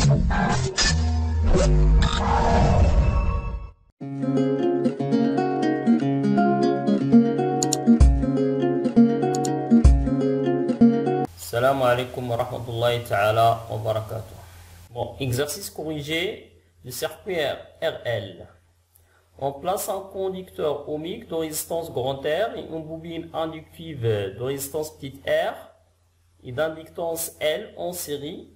Salam alaikum wa rahmatullahi ta'ala wa barakatuh. Bon, exercice corrigé du circuit RL. On place un conducteur ohmique de résistance grand R et une bobine inductive de résistance petite r et d'inductance L en série.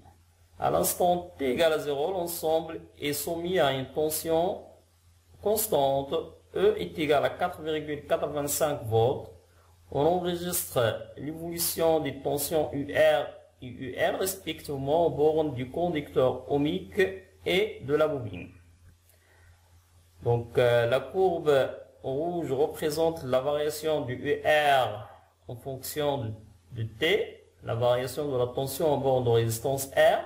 À l'instant t égale à 0, l'ensemble est soumis à une tension constante. E est égal à 4,85 volts. On enregistre l'évolution des tensions UR et UL respectivement aux bornes du conducteur ohmique et de la bobine. Donc la courbe rouge représente la variation du UR en fonction de T, la variation de la tension en borne de résistance R,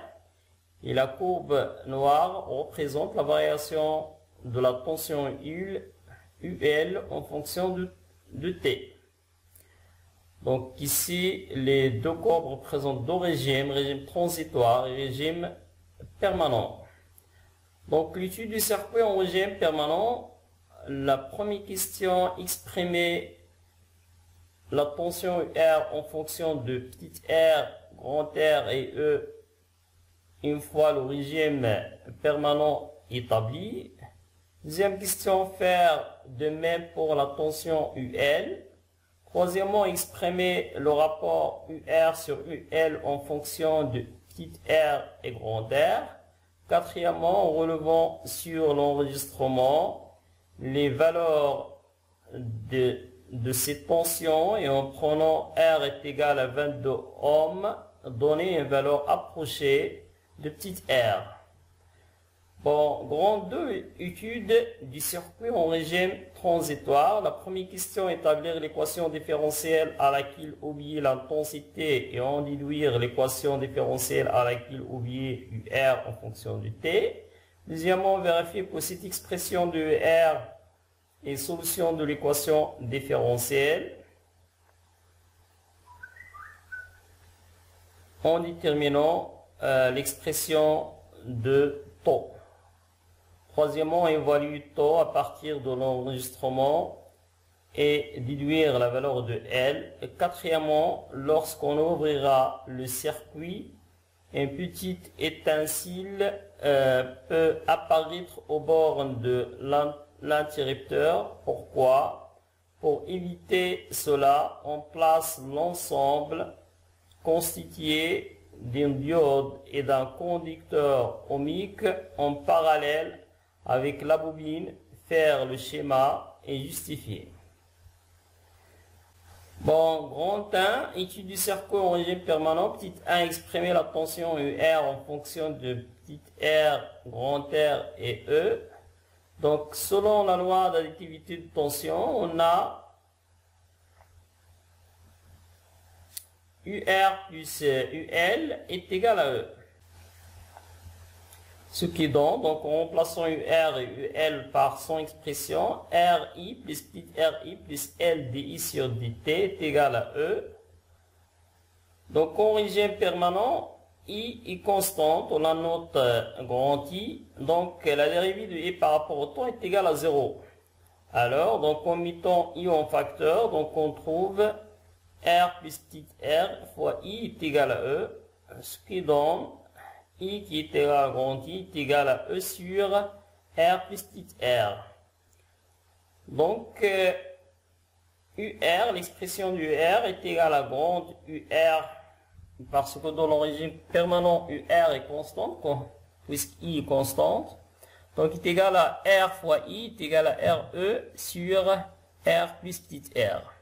et la courbe noire représente la variation de la tension UL en fonction de T. Donc ici, les deux courbes représentent deux régimes, régime transitoire et régime permanent. Donc l'étude du circuit en régime permanent, la première question, exprimer la tension UR en fonction de petit r, grand R et E une fois le régime permanent établi. Deuxième question, faire de même pour la tension UL. Troisièmement, exprimer le rapport UR sur UL en fonction de petit r et grand R. Quatrièmement, en relevant sur l'enregistrement les valeurs de ces tensions et en prenant R est égal à 22 ohms, donner une valeur approchée de petit r. Bon, grand 2, étude du circuit en régime transitoire. La première question, établir l'équation différentielle à laquelle oublier l'intensité et en déduire l'équation différentielle à laquelle oublier UR en fonction du T. Deuxièmement, vérifier que cette expression de UR est solution de l'équation différentielle en déterminant l'expression de taux. Troisièmement, évaluer taux à partir de l'enregistrement et déduire la valeur de L. Et quatrièmement, lorsqu'on ouvrira le circuit, une petite étincelle peut apparaître au bord de l'interrupteur. Pourquoi? Pour éviter cela, on place l'ensemble constitué d'un diode et d'un conducteur ohmique en parallèle avec la bobine, faire le schéma et justifier. Bon, grand 1, étude du circuit en régime permanent. Petit 1, exprimer la tension UR en fonction de petit r, grand R et E. Donc, selon la loi d'additivité de tension, on a UR plus UL est égal à E. Ce qui donne, donc en remplaçant UR et UL par son expression, RI plus petit RI plus LDI sur DT est égal à E. Donc en régime permanent, I est constante, on a notre grand I, donc la dérivée de I par rapport au temps est égale à 0. Alors, donc en mettant I en facteur, donc on trouve R plus petit r fois I est égal à E, ce qui donne I qui est égal à grand I est égal à E sur R plus petit r. Donc, UR, l'expression du UR est égale à grand UR, parce que dans le régime permanent, UR est constante, puisqu'I est constante. Donc, il est égal à R fois I est égal à RE sur R plus petit r.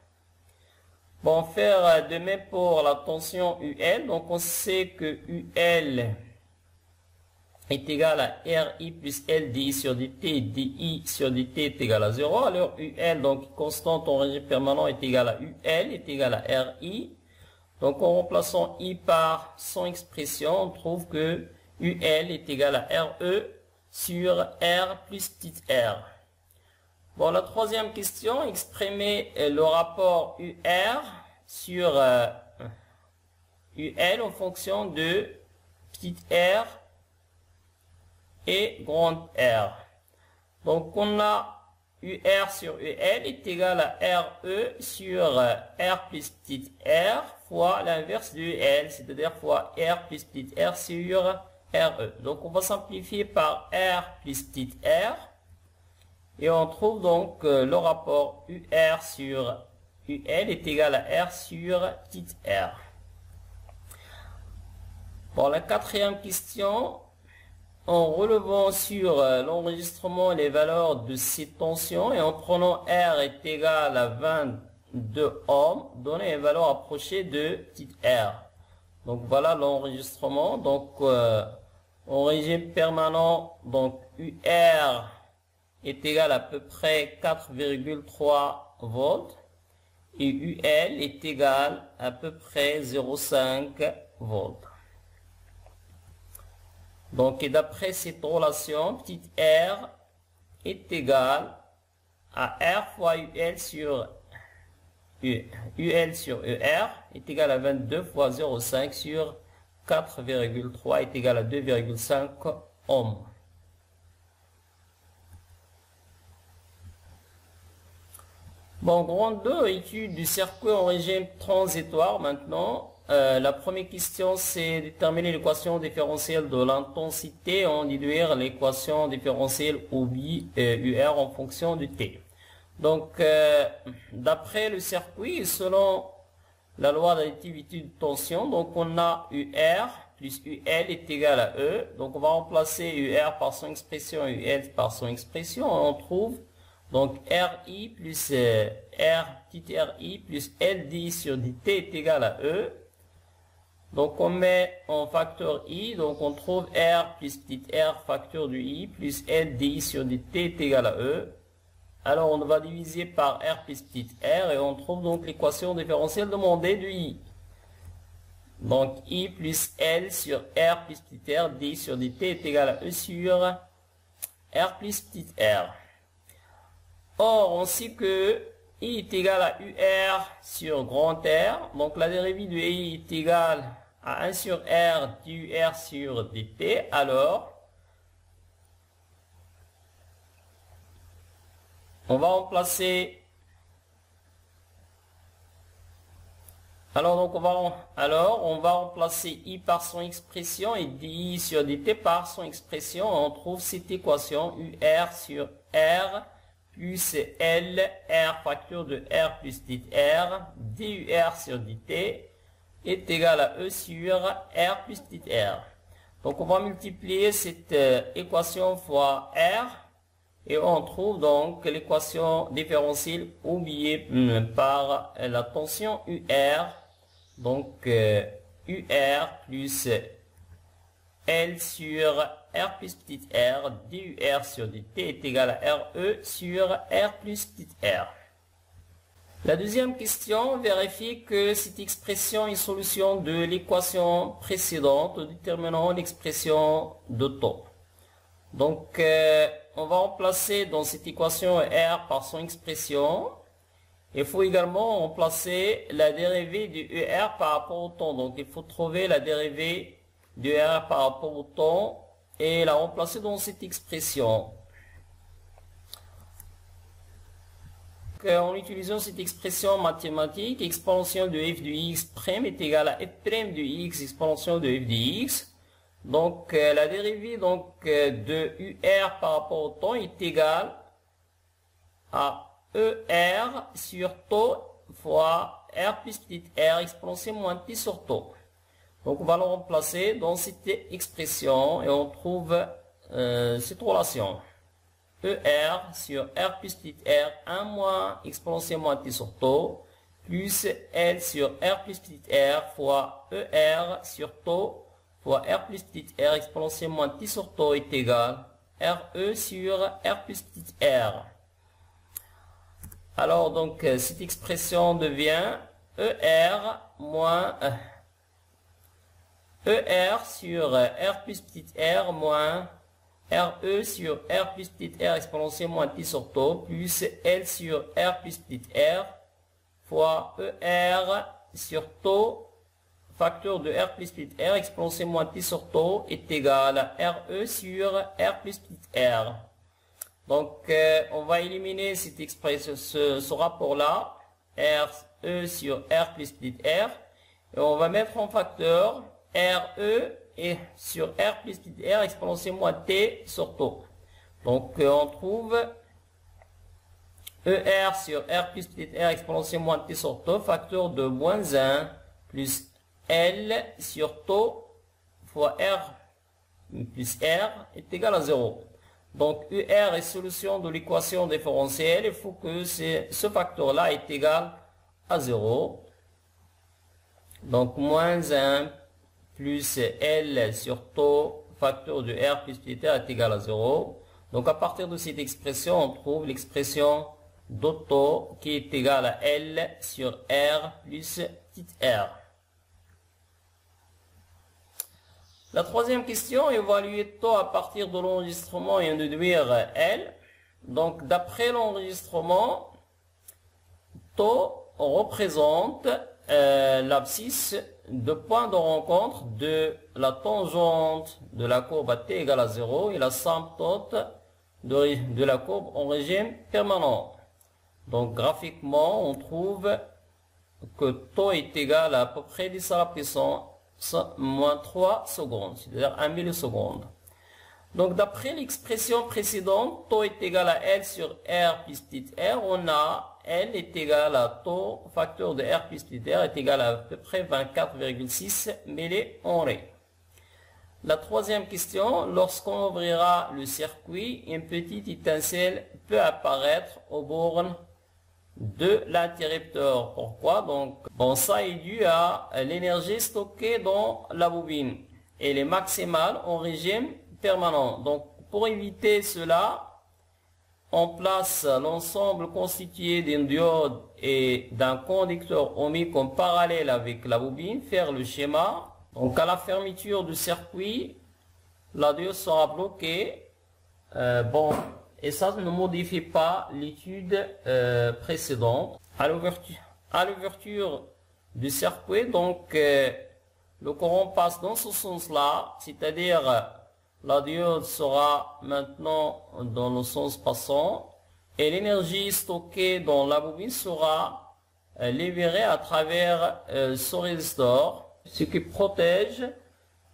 Bon, faire de même pour la tension UL. Donc, on sait que UL est égal à RI plus LDI sur DT, DI sur DT est égal à 0. Alors, UL, donc constante en régime permanent, est égal à UL, est égal à RI. Donc, en remplaçant I par son expression, on trouve que UL est égal à RE sur R plus petit r. Bon, la troisième question, exprimer le rapport UR sur UL en fonction de petit r et grand R. Donc on a UR sur UL est égal à RE sur R plus petit r fois l'inverse de UL, c'est-à-dire fois R plus petit r sur RE. Donc on va simplifier par R plus petit r et on trouve donc le rapport UR sur UL est égal à R sur petit r. Pour la quatrième question, en relevant sur l'enregistrement les valeurs de ces tensions et en prenant R est égal à 22 ohms, donner une valeur approchée de petit r. Donc voilà l'enregistrement. Donc en régime permanent, donc UR est égal à peu près 4,3 volts et UL est égal à peu près 0,5 volts. Donc, et d'après cette relation, petit r est égal à R fois UL sur UL sur ER est égal à 22 fois 0,5 sur 4,3 est égal à 2,5 ohms. Bon, grand 2, étude du circuit en régime transitoire maintenant. La première question, c'est déterminer l'équation différentielle de l'intensité en déduire l'équation différentielle OB UR en fonction du T. Donc, d'après le circuit, selon la loi d'additivité de tension, donc on a UR plus UL est égal à E. Donc, on va remplacer UR par son expression, UL par son expression, et on trouve donc RI plus R petit RI plus LDI sur DT est égal à E. Donc on met en facteur I, donc on trouve R plus petit r facteur du I plus LDI sur DT est égal à E. Alors on va diviser par R plus petit r et on trouve donc l'équation différentielle demandée du I. Donc I plus L sur R plus petit r, D sur DT est égal à E sur R plus petit r. Or, on sait que I est égal à UR sur grand R. Donc, la dérivée de I est égale à 1 sur R d'UR sur dt. Alors, on va remplacer... on va remplacer I par son expression et DI sur dt par son expression. On trouve cette équation UR sur R plus L, R facteur de R plus dit R, DUR sur dt est égal à E sur R plus dit R. Donc on va multiplier cette équation fois R et on trouve donc l'équation différentielle oubliée par la tension UR. Donc UR plus L sur R plus petit r, DUR sur dt est égal à RE sur R plus petit r. La deuxième question vérifie que cette expression est solution de l'équation précédente déterminant l'expression de taux. Donc, on va remplacer dans cette équation R par son expression. Il faut également remplacer la dérivée du ER par rapport au temps. Donc, il faut trouver la dérivée du ER par rapport au temps et la remplacer dans cette expression. En utilisant cette expression mathématique, exponentielle de f de x prime est égale à f prime de x exponentielle de f de x. Donc la dérivée de UR par rapport au temps est égale à ER sur taux fois R plus petit r exponentielle moins t sur taux. Donc on va le remplacer dans cette expression et on trouve cette relation. ER sur R plus petit r 1 moins exponentielle moins t sur taux plus L sur R plus petit r fois ER sur taux fois R plus petit r exponentielle moins t sur taux est égal RE sur R plus petit r. Alors donc cette expression devient ER moins ER sur R plus petit r moins RE sur R plus petit r exponentielle moins t sur taux plus L sur R plus petit r fois ER sur taux facteur de R plus petit R exponentiel moins T sur taux est égal à RE sur R plus petit R. Donc, on va éliminer cette expression, ce rapport-là, RE sur R plus petit R, et on va mettre en facteur RE et sur R plus petit R exponentiel moins T sur taux. Donc, on trouve ER sur R plus petit R exponentiel moins T sur taux, facteur de moins 1 plus L sur taux fois R plus R est égal à 0. Donc, UR est solution de l'équation différentielle. Il faut que ce facteur-là est égal à 0. Donc, moins 1 plus L sur taux, facteur de R plus petit r est égal à 0. Donc, à partir de cette expression, on trouve l'expression de taux qui est égale à L sur R plus petit r. La troisième question, évaluer taux à partir de l'enregistrement et en déduire L. Donc, d'après l'enregistrement, taux représente l'abscisse de point de rencontre de la tangente de la courbe à t égale à 0 et l'asymptote de la courbe en régime permanent. Donc, graphiquement, on trouve que taux est égal à peu près 10 à la puissance moins 3 secondes, c'est-à-dire 1 milliseconde. Donc, d'après l'expression précédente, taux est égal à L sur R plus petit r, on a L est égal à taux, facteur de R plus petit r est égal à peu près 24,6 millihenry. La troisième question, lorsqu'on ouvrira le circuit, une petite étincelle peut apparaître aux bornes de l'interrupteur. Pourquoi? Donc, ça est dû à l'énergie stockée dans la bobine. Elle est maximale en régime permanent. Donc, pour éviter cela, on place l'ensemble constitué d'une diode et d'un conducteur ohmique en parallèle avec la bobine, faire le schéma. Donc, à la fermeture du circuit, la diode sera bloquée. Et ça ne modifie pas l'étude précédente. À l'ouverture du circuit, donc le courant passe dans ce sens-là, c'est-à-dire la diode sera maintenant dans le sens passant et l'énergie stockée dans la bobine sera libérée à travers ce résistor, ce qui protège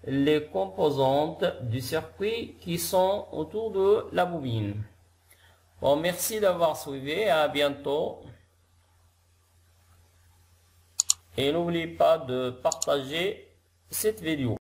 les composantes du circuit qui sont autour de la bobine. Bon, merci d'avoir suivi, à bientôt. Et n'oubliez pas de partager cette vidéo.